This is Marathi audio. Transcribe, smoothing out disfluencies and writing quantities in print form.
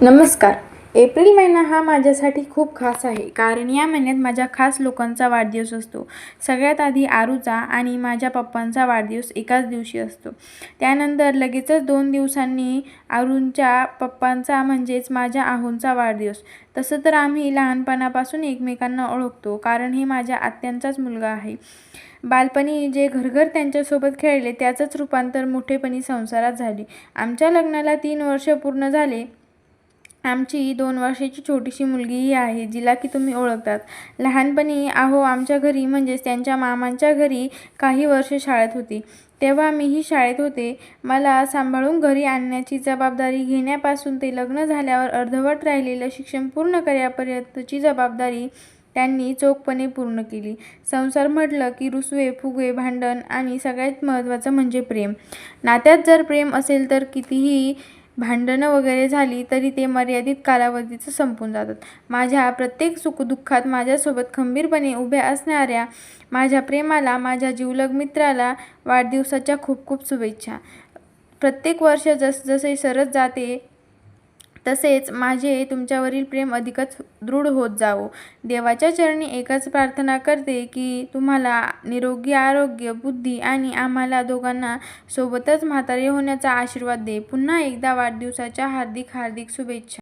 नमस्कार. एप्रिल महिना हा माझ्यासाठी खूप खास आहे, कारण या महिन्यात माझ्या खास लोकांचा वाढदिवस असतो. सगळ्यात आधी आरूचा आणि माझ्या पप्पांचा वाढदिवस एकाच दिवशी असतो. त्यानंतर लगेचच 2 दिवसांनी आरूंच्या पप्पांचा म्हणजेच माझ्या आहोंचा वाढदिवस. तसं तर आम्ही लहानपणापासून एकमेकांना ओळखतो, कारण हे माझ्या आत्यांचाच मुलगा आहे. बालपणी जे घरघर त्यांच्यासोबत खेळले त्याचंच रूपांतर मोठेपणी संसारात झाले. आमच्या लग्नाला 3 वर्ष पूर्ण झाले. आमची 2 वर्षाची छोटीशी मुलगीही आहे, जिला की तुम्ही ओळखतात. लहानपणी आहो आमच्या घरी म्हणजेच त्यांच्या मामांच्या घरी काही वर्ष शाळेत होती. तेव्हा मीही शाळेत होते. मला सांभाळून घरी आणण्याची जबाबदारी घेण्यापासून ते लग्न झाल्यावर अर्धवट राहिलेलं शिक्षण पूर्ण करेपर्यंतची जबाबदारी त्यांनी चोखपणे पूर्ण केली. संसार म्हटलं की रुसवे-फुगवे, भांडण आणि सगळ्यात महत्त्वाचं म्हणजे प्रेम. नात्यात जर प्रेम असेल तर कितीही भांडणं वगैरे झाली तरी ते मर्यादित कालावधीचं संपून जातात. माझ्या प्रत्येक सुखदुःखात माझ्यासोबत खंबीरपणे उभ्या असणाऱ्या माझ्या प्रेमाला, माझ्या जिवलग मित्राला वाढदिवसाच्या खूप खूप शुभेच्छा. प्रत्येक वर्ष जसजसे सरत जाते तसेच माझे तुमच्यावरील प्रेम अधिकच दृढ होत जावो. देवाच्या चरणी एकच प्रार्थना करते की तुम्हाला निरोगी आरोग्य, बुद्धी आणि आम्हाला दोघांना सोबतच म्हातारे होण्याचा आशीर्वाद दे. पुन्हा एकदा वाढदिवसाच्या हार्दिक हार्दिक शुभेच्छा.